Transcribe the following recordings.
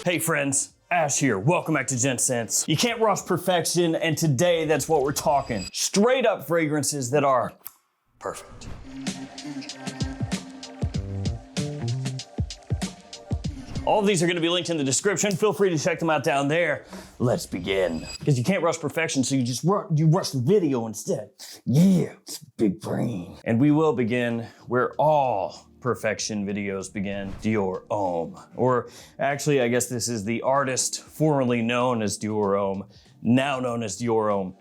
Hey friends, Ash here. Welcome back to Gents. You can't rush perfection, and today that's what we're talking. Straight up fragrances that are perfect. All of these are gonna be linked in the description. Feel free to check them out down there. Let's begin. Because you can't rush perfection, so you rush the video instead. Yeah, big brain. And we will begin where all perfection videos begin, Dior Homme. Or actually, I guess this is the artist formerly known as Dior Homme, now known as Dior Homme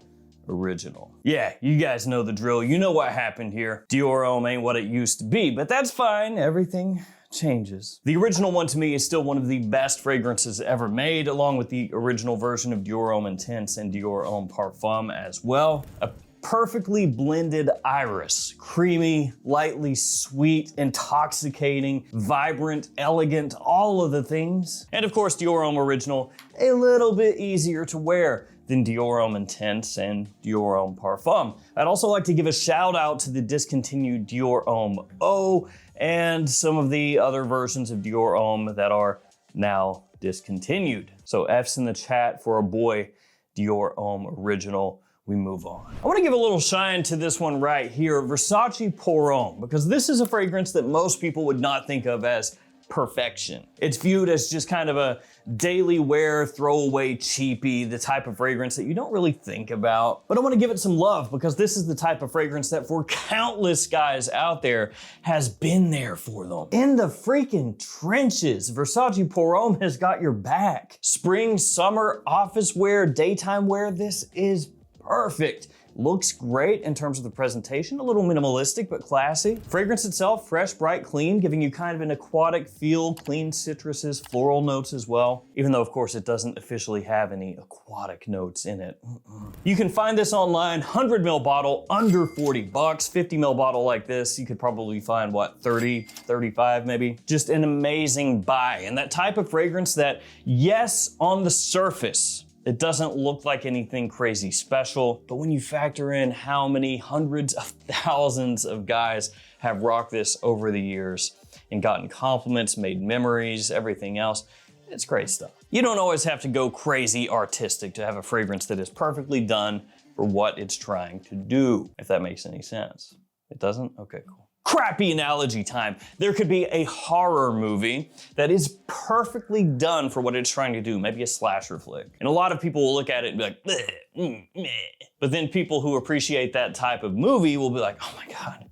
Original. Yeah, you guys know the drill. You know what happened here. Dior Homme ain't what it used to be, but that's fine. Everything changes. The original one to me is still one of the best fragrances ever made, along with the original version of Dior Homme Intense and Dior Homme Parfum as well. A perfectly blended iris, creamy, lightly sweet, intoxicating, vibrant, elegant, all of the things. And of course, Dior Homme Original, a little bit easier to wear than Dior Homme Intense and Dior Homme Parfum. I'd also like to give a shout out to the discontinued Dior Homme Eau and some of the other versions of Dior Homme that are now discontinued. So F's in the chat for our boy Dior Homme Original. We move on. I wanna give a little shine to this one right here, Versace Polo, because this is a fragrance that most people would not think of as perfection. It's viewed as just kind of a daily wear, throwaway cheapie, the type of fragrance that you don't really think about. But I wanna give it some love because this is the type of fragrance that for countless guys out there has been there for them. In the freaking trenches, Versace Polo has got your back. Spring, summer, office wear, daytime wear, this is perfect. Looks great in terms of the presentation, a little minimalistic but classy. Fragrance itself, fresh, bright, clean, giving you kind of an aquatic feel, clean citruses, floral notes as well, even though of course it doesn't officially have any aquatic notes in it. You can find this online, 100 ml bottle, under 40 bucks, 50 ml bottle like this, you could probably find what, 30, 35 maybe? Just an amazing buy. And that type of fragrance that, yes, on the surface, it doesn't look like anything crazy special, but when you factor in how many hundreds of thousands of guys have rocked this over the years and gotten compliments, made memories, everything else, it's great stuff. You don't always have to go crazy artistic to have a fragrance that is perfectly done for what it's trying to do, if that makes any sense. It doesn't? Okay, cool. Crappy analogy time. There could be a horror movie that is perfectly done for what it's trying to do, maybe a slasher flick. And a lot of people will look at it and be like, meh. But then people who appreciate that type of movie will be like, oh my God,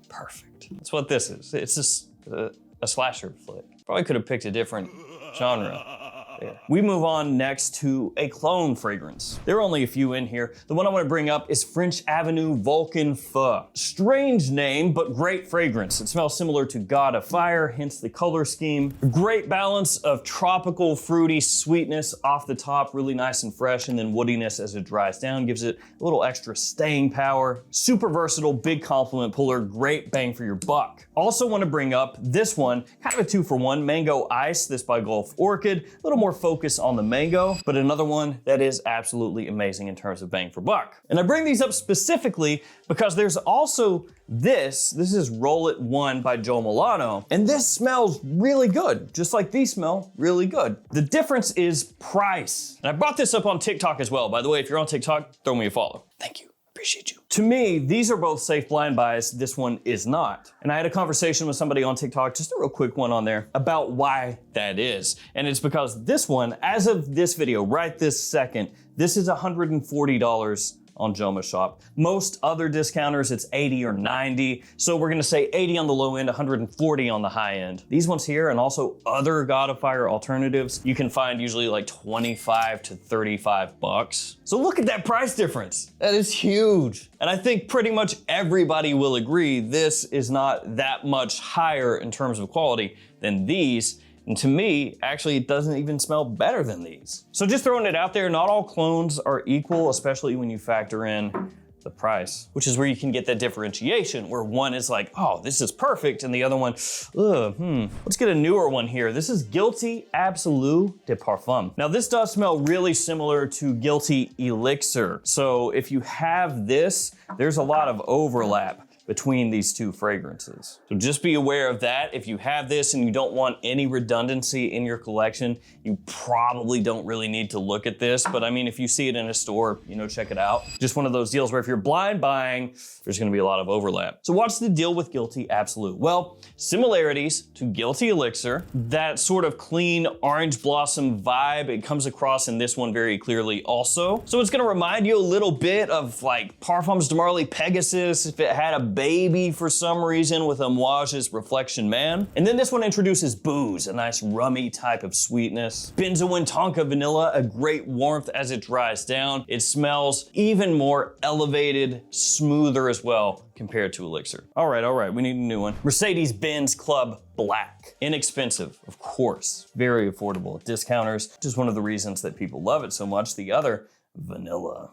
perfect. That's what this is. It's just a slasher flick. Probably could have picked a different genre. Yeah. We move on next to a cologne fragrance. There are only a few in here. The one I want to bring up is French Avenue Vulcan Feu. Strange name, but great fragrance. It smells similar to God of Fire, hence the color scheme. A great balance of tropical, fruity sweetness off the top, really nice and fresh, and then woodiness as it dries down, gives it a little extra staying power. Super versatile, big compliment puller, great bang for your buck. Also want to bring up this one, kind of a 2-for-1, Mango Ice, this by Gulf Orchid. A little more focus on the mango, but another one that is absolutely amazing in terms of bang for buck. And I bring these up specifically because there's also this is Roll It 1 by Joe Milano, and this smells really good, just like these smell really good. The difference is price. And I brought this up on TikTok as well. By the way, if you're on TikTok, throw me a follow. Thank you. Appreciate you. To me, these are both safe blind buys. This one is not. And I had a conversation with somebody on TikTok, just a real quick one on there, about why that is. And it's because this one, as of this video, right this second, this is $140 on Joma Shop. Most other discounters, it's 80 or 90. So we're gonna say 80 on the low end, 140 on the high end. These ones here and also other God of Fire alternatives, you can find usually like 25 to 35 bucks. So look at that price difference. That is huge. And I think pretty much everybody will agree this is not that much higher in terms of quality than these. And to me, actually, it doesn't even smell better than these. So just throwing it out there, not all clones are equal, especially when you factor in the price, which is where you can get that differentiation, where one is like, oh, this is perfect, and the other one, Let's get a newer one here. This is Guilty Absolu de Parfum. Now this does smell really similar to Guilty Elixir. So if you have this, there's a lot of overlap. between these two fragrances. So just be aware of that. If you have this and you don't want any redundancy in your collection, you probably don't really need to look at this. But I mean, if you see it in a store, you know, check it out. Just one of those deals where if you're blind buying, there's gonna be a lot of overlap. So what's the deal with Guilty Absolute? Well, similarities to Guilty Elixir, that sort of clean orange blossom vibe, it comes across in this one very clearly also. So it's gonna remind you a little bit of like Parfums de Marly Pegasus if it had a baby for some reason with Amouage's Reflection Man. And then this one introduces booze, a nice rummy type of sweetness. Benzoin Tonka Vanilla, a great warmth as it dries down. It smells even more elevated, smoother as well compared to Elixir. All right, we need a new one. Mercedes-benz Club Black. Inexpensive, of course. Very affordable at discounters. Just one of the reasons that people love it so much. The other, vanilla.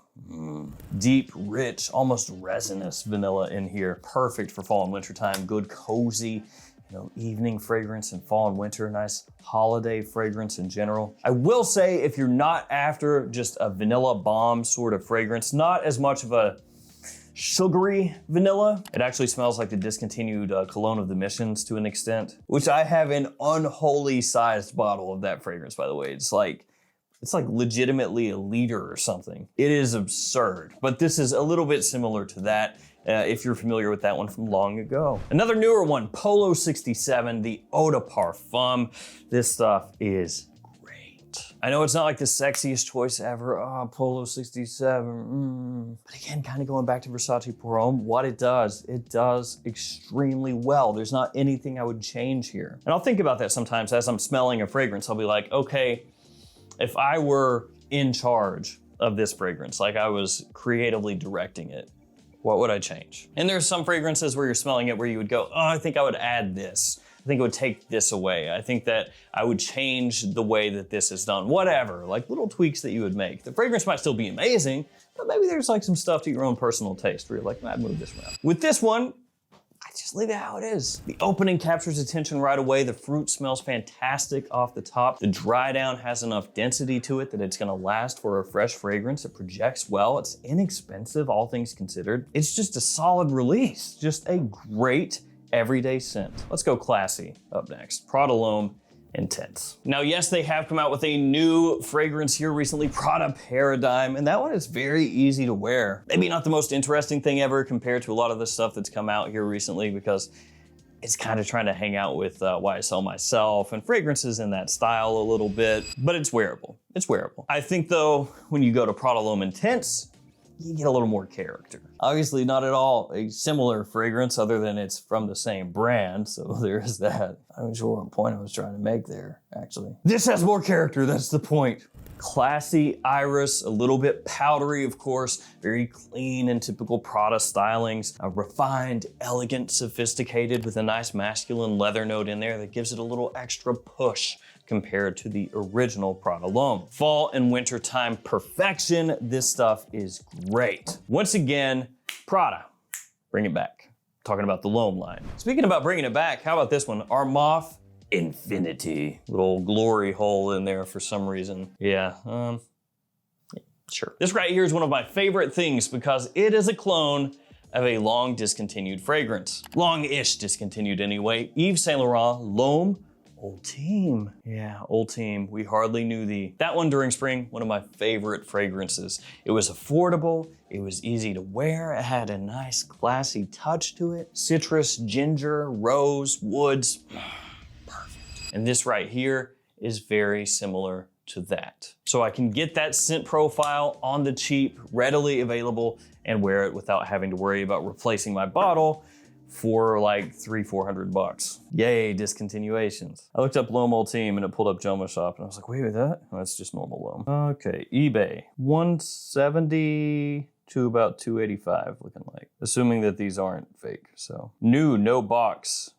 Deep, rich, almost resinous vanilla in here. Perfect for fall and winter time. Good, cozy, you know, evening fragrance in fall and winter. Nice holiday fragrance in general. I will say if you're not after just a vanilla bomb sort of fragrance, not as much of a sugary vanilla. It actually smells like the discontinued Cologne of the Missions to an extent, which I have an unholy sized bottle of that fragrance, by the way. It's like legitimately a liter or something. It is absurd, but this is a little bit similar to that if you're familiar with that one from long ago. Another newer one, Polo 67, the Eau de Parfum. This stuff is great. I know it's not like the sexiest choice ever, Polo 67. But again, kind of going back to Versace Pour Homme, what it does extremely well. There's not anything I would change here. And I'll think about that sometimes as I'm smelling a fragrance. I'll be like, okay, if I were in charge of this fragrance, like I was creatively directing it, what would I change? And there's some fragrances where you're smelling it where you would go, oh, I think I would add this. I think it would take this away. I think that I would change the way that this is done. Whatever, like little tweaks that you would make. The fragrance might still be amazing, but maybe there's like some stuff to your own personal taste where you're like, I'd move this around. With this one, I just leave it how it is. The opening captures attention right away. The fruit smells fantastic off the top. The dry down has enough density to it that it's gonna last for a fresh fragrance. It projects well. It's inexpensive, all things considered. It's just a solid release. Just a great everyday scent. Let's go classy up next. Prada L'Homme Intense. Now, yes, they have come out with a new fragrance here recently, Prada Paradigm, and that one is very easy to wear. Maybe not the most interesting thing ever compared to a lot of the stuff that's come out here recently because it's kind of trying to hang out with YSL myself and fragrances in that style a little bit, but it's wearable. It's wearable. I think though, when you go to Prada L'Homme Intense, you get a little more character. Obviously not at all a similar fragrance other than it's from the same brand, so there is that. I'm not sure what point I was trying to make there, actually. This has more character, that's the point. Classy iris, a little bit powdery, of course, very clean and typical Prada stylings, refined, elegant, sophisticated with a nice masculine leather note in there that gives it a little extra push compared to the original Prada L'Homme. Fall and winter time perfection. This stuff is great. Once again, Prada, bring it back. Talking about the L'Homme line. Speaking about bringing it back, how about this one? Armaf Infinity. Little glory hole in there for some reason. Yeah, sure. This right here is one of my favorite things because it is a clone of a long discontinued fragrance. Long-ish discontinued anyway. Yves Saint Laurent L'Homme Ultime. Yeah, Ultime. We hardly knew thee. That one during spring, one of my favorite fragrances. It was affordable, it was easy to wear, it had a nice classy touch to it. Citrus, ginger, rose, woods. Perfect. And this right here is very similar to that. So I can get that scent profile on the cheap, readily available, and wear it without having to worry about replacing my bottle for like $300-400 bucks. Yay, discontinuations. I looked up L'Homme Ultime and it pulled up Joma Shop and I was like, wait, that? Oh, that's just normal L'Homme. Okay, eBay, 170 to about 285 looking like. Assuming that these aren't fake, so. New, no box.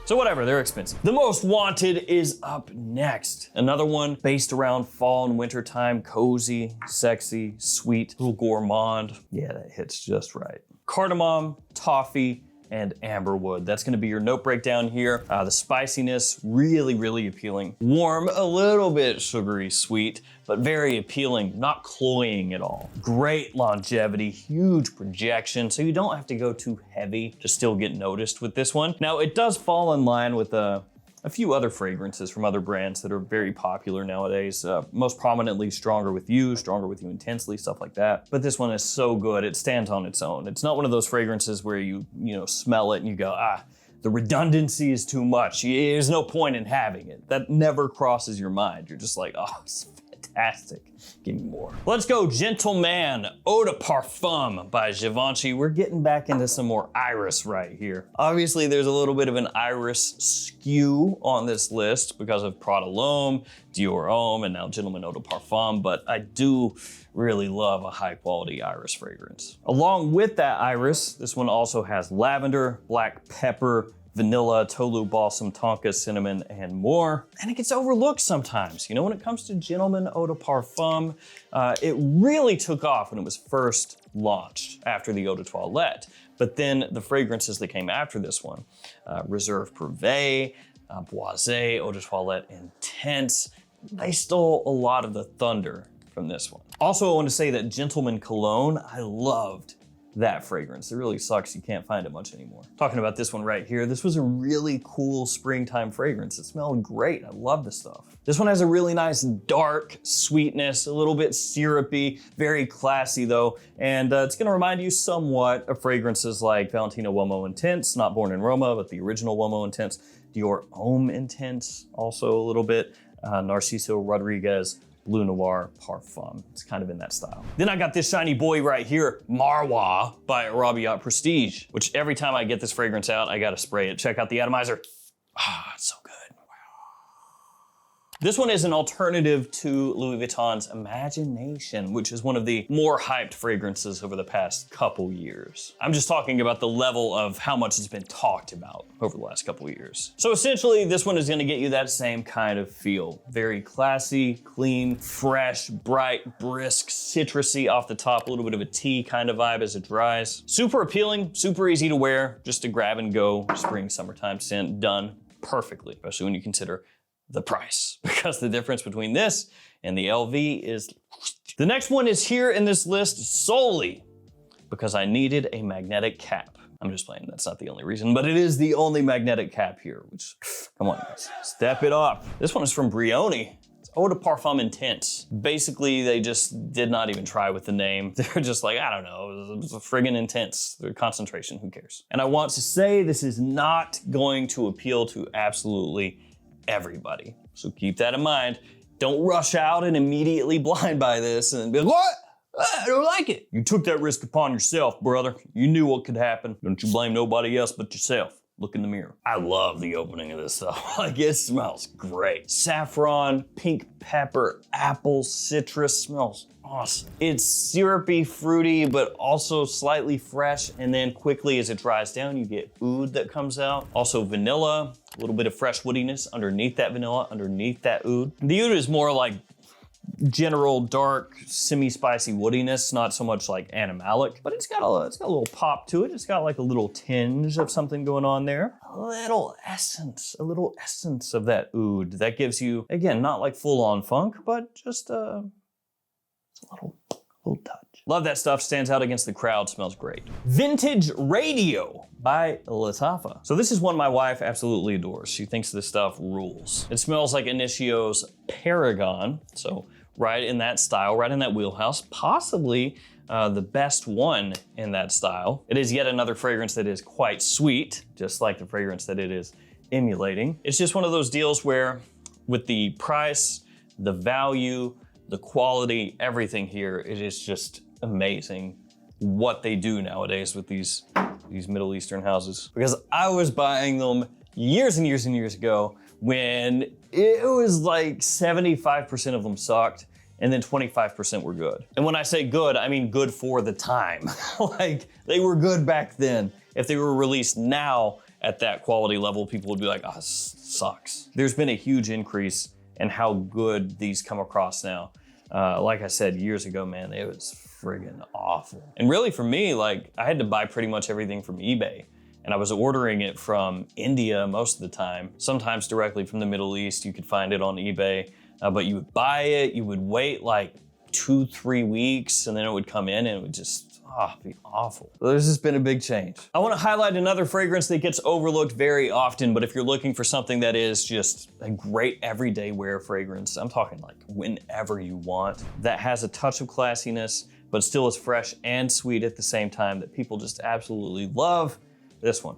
So whatever, they're expensive. The Most Wanted is up next. Another one based around fall and winter time, cozy, sexy, sweet, little gourmand. Yeah, that hits just right. Cardamom, toffee, and amberwood. That's gonna be your note breakdown here. The spiciness, really, really appealing. Warm, a little bit sugary sweet, but very appealing, not cloying at all. Great longevity, huge projection, so you don't have to go too heavy to still get noticed with this one. Now, it does fall in line with a few other fragrances from other brands that are very popular nowadays. Most prominently Stronger With You Intensely, stuff like that. But this one is so good, it stands on its own. It's not one of those fragrances where you smell it and you go, the redundancy is too much. There's no point in having it. That never crosses your mind. You're just like, oh, it's fantastic. Give me more. Let's go Gentleman Eau de Parfum by Givenchy. We're getting back into some more iris right here. Obviously, there's a little bit of an iris skew on this list because of Prada L'Homme, Dior Homme, and now Gentleman Eau de Parfum, but I do really love a high quality iris fragrance. Along with that iris, this one also has lavender, black pepper, vanilla, tolu balsam, tonka, cinnamon, and more. And it gets overlooked sometimes. When it comes to Gentleman Eau de Parfum, it really took off when it was first launched after the Eau de Toilette. But then the fragrances that came after this one, Reserve Privé, Boisé, Eau de Toilette Intense, they stole a lot of the thunder from this one. Also, I want to say that Gentleman Cologne, I loved that fragrance. It really sucks you can't find it much anymore. Talking about this one right here, this was a really cool springtime fragrance. It smelled great. I love this stuff. This one has a really nice dark sweetness, a little bit syrupy, very classy though, and it's gonna remind you somewhat of fragrances like Valentino Uomo Intense, not Born in Roma, but the original Uomo Intense, Dior Homme Intense, also a little bit, Narciso Rodriguez Blue Noir Parfum. It's kind of in that style. Then I got this shiny boy right here, Marwa by Arabiat Prestige, which every time I get this fragrance out, I gotta spray it. Check out the atomizer. It's so good. This one is an alternative to Louis Vuitton's Imagination, which is one of the more hyped fragrances over the past couple years. I'm just talking about the level of how much it's been talked about over the last couple years. So essentially, this one is gonna get you that same kind of feel. Very classy, clean, fresh, bright, brisk, citrusy off the top, a little bit of a tea kind of vibe as it dries. Super appealing, super easy to wear, just a grab and go spring, summertime scent, done perfectly, especially when you consider the price, because the difference between this and the LV is... The next one is here in this list solely because I needed a magnetic cap. I'm just playing, that's not the only reason, but it is the only magnetic cap here, which, come on guys, step it up. This one is from Brioni. It's Eau de Parfum Intense. Basically, they just did not even try with the name. They're just like, I don't know, it's a friggin' intense. The concentration, who cares? And I want to say this is not going to appeal to absolutely everybody. So keep that in mind. Don't rush out and immediately blind buy this and be like, what? I don't like it. You took that risk upon yourself, brother. You knew what could happen. Don't you blame nobody else but yourself. Look in the mirror. I love the opening of this stuff. Like, it smells great. Saffron, pink pepper, apple, citrus, smells awesome. It's syrupy, fruity, but also slightly fresh. And then quickly as it dries down, you get oud that comes out. Also vanilla, a little bit of fresh woodiness underneath that vanilla, underneath that oud. The oud is more like general dark, semi-spicy woodiness, not so much like animalic, but it's got a little pop to it. It's got like a little tinge of something going on there. A little essence of that oud that gives you, again, not like full-on funk, but just a little touch. Love that stuff, stands out against the crowd, smells great. Vintage Radio by Lattafa. So this is one my wife absolutely adores. She thinks this stuff rules. It smells like Initio's Paragon, so right in that style, right in that wheelhouse, possibly the best one in that style. It is yet another fragrance that is quite sweet, just like the fragrance that it is emulating. It's just one of those deals where with the price, the value, the quality, everything here, it is just amazing what they do nowadays with these Middle Eastern houses. Because I was buying them years and years and years ago when it was like 75% of them sucked and then 25% were good. And when I say good, I mean good for the time. Like, they were good back then. If they were released now at that quality level, people would be like, oh, this sucks. There's been a huge increase in how good these come across now. Like I said, years ago, man, it was friggin' awful. And really for me, like, I had to buy pretty much everything from eBay And I was ordering it from India most of the time, sometimes directly from the Middle East. You could find it on eBay, but you would buy it, you would wait like 2-3 weeks, and then it would come in and it would just, be awful. So there's just been a big change. I wanna highlight another fragrance that gets overlooked very often, but if you're looking for something that is just a great everyday wear fragrance, I'm talking like whenever you want, that has a touch of classiness, but still is fresh and sweet at the same time, that people just absolutely love, this one.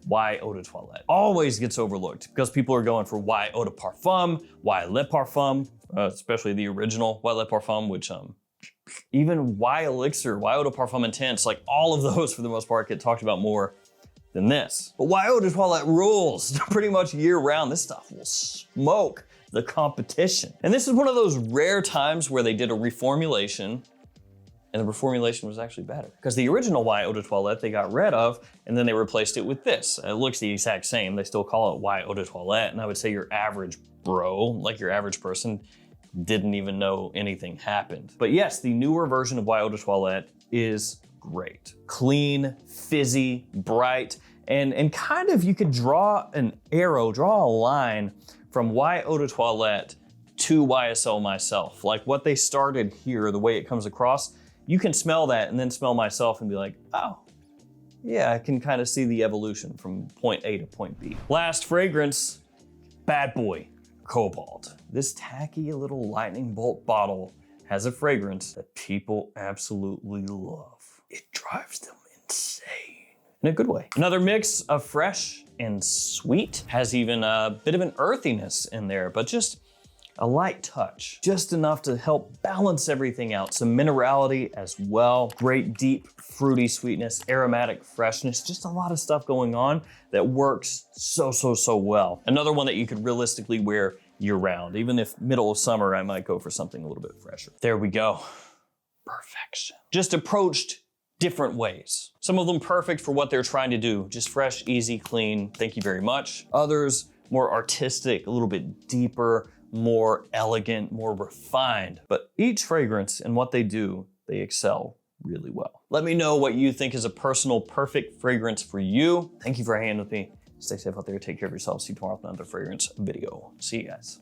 Y Eau de Toilette. Always gets overlooked because people are going for Y Eau de Parfum, Y Le Parfum, especially the original Y Le Parfum, which even Y Elixir, Y Eau de Parfum Intense, like all of those for the most part get talked about more than this. But Y Eau de Toilette rules pretty much year round. This stuff will smoke the competition. And this is one of those rare times where they did a reformulation, and the reformulation was actually better. Because the original Y Eau de Toilette they got rid of, and then they replaced it with this. It looks the exact same. They still call it Y Eau de Toilette, and I would say your average bro, like your average person, didn't even know anything happened. But yes, the newer version of Y Eau de Toilette is great. Clean, fizzy, bright, and kind of you could draw an arrow, draw a line from Y Eau de Toilette to YSL Myself. Like what they started here, the way it comes across, you can smell that and then smell Myself and be like, oh, yeah, I can kind of see the evolution from point A to point B. Last fragrance, bad boy, Cobalt. This tacky little lightning bolt bottle has a fragrance that people absolutely love. It drives them insane in a good way. Another mix of fresh and sweet, has even a bit of an earthiness in there, but just a light touch, just enough to help balance everything out. Some minerality as well, great deep fruity sweetness, aromatic freshness, just a lot of stuff going on that works so well. Another one that you could realistically wear year round. Even if middle of summer, I might go for something a little bit fresher. There we go, perfection. Just approached different ways. Some of them perfect for what they're trying to do, just fresh, easy, clean, thank you very much. Others more artistic, a little bit deeper, more elegant, more refined. But each fragrance and what they do, they excel really well. Let me know what you think is a personal perfect fragrance for you. Thank you for hanging with me. Stay safe out there, take care of yourself. See you tomorrow with another fragrance video. See you guys.